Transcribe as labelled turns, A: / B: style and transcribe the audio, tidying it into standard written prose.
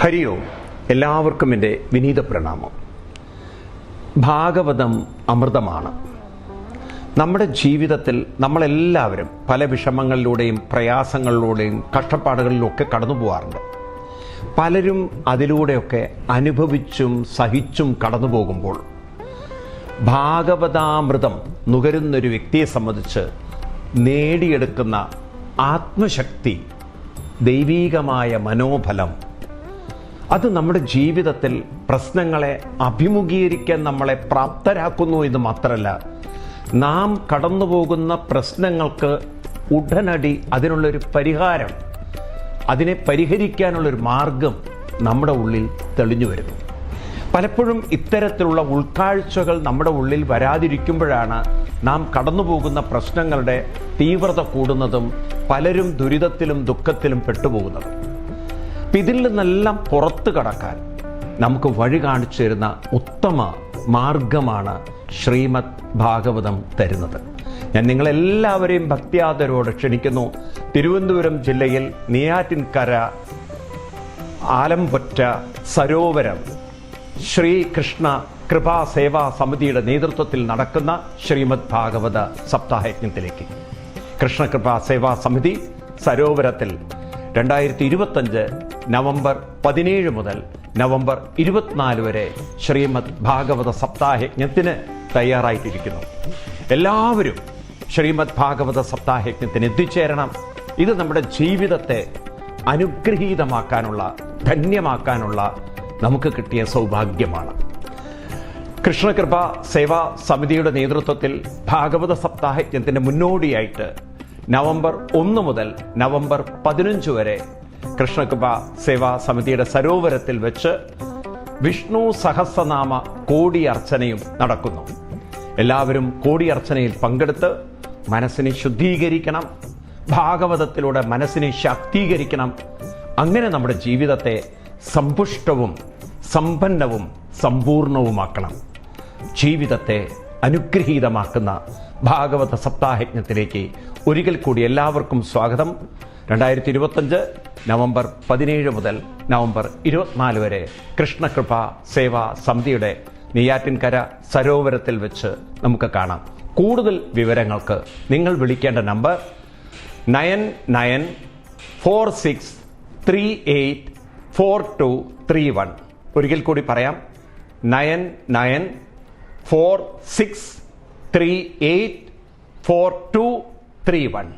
A: ഹരി ഓം. എല്ലാവർക്കും എൻ്റെ വിനീത പ്രണാമം. ഭാഗവതം അമൃതമാണ്. നമ്മുടെ ജീവിതത്തിൽ നമ്മളെല്ലാവരും പല വിഷമങ്ങളിലൂടെയും പ്രയാസങ്ങളിലൂടെയും കഷ്ടപ്പാടുകളിലൊക്കെ കടന്നു പോകാറുണ്ട്. പലരും അതിലൂടെയൊക്കെ അനുഭവിച്ചും സഹിച്ചും കടന്നു പോകുമ്പോൾ ഭാഗവതാമൃതം നുകരുന്നൊരു വ്യക്തിയെ സംബന്ധിച്ച് നേടിയെടുക്കുന്ന ആത്മശക്തി, ദൈവീകമായ മനോബലം, അത് നമ്മുടെ ജീവിതത്തിൽ പ്രശ്നങ്ങളെ അഭിമുഖീകരിക്കാൻ നമ്മളെ പ്രാപ്തരാക്കുന്നു എന്ന് മാത്രമല്ല, നാം കടന്നുപോകുന്ന പ്രശ്നങ്ങൾക്ക് ഉടനടി അതിനുള്ളൊരു പരിഹാരം, അതിനെ പരിഹരിക്കാനുള്ളൊരു മാർഗം നമ്മുടെ ഉള്ളിൽ തെളിഞ്ഞു വരുന്നു. പലപ്പോഴും ഇത്തരത്തിലുള്ള ഉൾക്കാഴ്ചകൾ നമ്മുടെ ഉള്ളിൽ വരാതിരിക്കുമ്പോഴാണ് നാം കടന്നുപോകുന്ന പ്രശ്നങ്ങളുടെ തീവ്രത കൂടുന്നതും പലരും ദുരിതത്തിലും ദുഃഖത്തിലും പെട്ടുപോകുന്നതും. ഇതിൽ നിന്നെല്ലാം പുറത്തു കടക്കാൻ നമുക്ക് വഴി കാണിച്ചു തരുന്ന ഉത്തമ മാർഗമാണ് ശ്രീമദ് ഭാഗവതം തരുന്നത്. ഞാൻ നിങ്ങളെല്ലാവരെയും ഭക്തിയാദരവോടെ ക്ഷണിക്കുന്നു. തിരുവനന്തപുരം ജില്ലയിൽ നെയ്യാറ്റിൻകര ആലംപൊറ്റ സരോവരം ശ്രീകൃഷ്ണ കൃപാ സേവാ സമിതിയുടെ നേതൃത്വത്തിൽ നടക്കുന്ന ശ്രീമദ് ഭാഗവത സപ്താഹയജ്ഞത്തിലേക്ക്. കൃഷ്ണകൃപാ സേവാ സമിതി സരോവരത്തിൽ 2025 നവംബർ 17 മുതൽ നവംബർ 24 വരെ ശ്രീമദ് ഭാഗവത സപ്താഹയജ്ഞത്തിന് തയ്യാറായിട്ടിരിക്കുന്നു. എല്ലാവരും ശ്രീമദ് ഭാഗവത സപ്താഹയജ്ഞത്തിന് എത്തിച്ചേരണം. ഇത് നമ്മുടെ ജീവിതത്തെ അനുഗ്രഹീതമാക്കാനുള്ള, ധന്യമാക്കാനുള്ള നമുക്ക് കിട്ടിയ സൗഭാഗ്യമാണ്. കൃഷ്ണകൃപ സേവാ സമിതിയുടെ നേതൃത്വത്തിൽ ഭാഗവത സപ്താഹയജ്ഞത്തിന്റെ മുന്നോടിയായിട്ട് നവംബർ 1 മുതൽ നവംബർ 15 വരെ കൃഷ്ണകൃപ സേവാ സമിതിയുടെ സരോവരത്തിൽ വെച്ച് വിഷ്ണു സഹസ്രനാമ കോടി അർച്ചനയും നടക്കുന്നു. എല്ലാവരും കോടി അർച്ചനയിൽ പങ്കെടുത്ത് മനസ്സിനെ ശുദ്ധീകരിക്കണം, ഭാഗവതത്തിലൂടെ മനസ്സിനെ ശാക്തീകരിക്കണം. അങ്ങനെ നമ്മുടെ ജീവിതത്തെ സമ്പുഷ്ടവും സമ്പന്നവും സമ്പൂർണവുമാക്കണം. ജീവിതത്തെ അനുഗ്രഹീതമാക്കുന്ന ഭാഗവത സപ്താഹയജ്ഞത്തിലേക്ക് ഒരിക്കൽ കൂടി എല്ലാവർക്കും സ്വാഗതം. 2025 നവംബർ 17 മുതൽ നവംബർ 24 വരെ കൃഷ്ണകൃപ സേവാ സമിതിയുടെ നെയ്യാറ്റിൻകര സരോവരത്തിൽ വെച്ച് നമുക്ക് കാണാം. കൂടുതൽ വിവരങ്ങൾക്ക് നിങ്ങൾ വിളിക്കേണ്ട നമ്പർ 9946384231. ഒരിക്കൽ കൂടി പറയാം, 9946384231.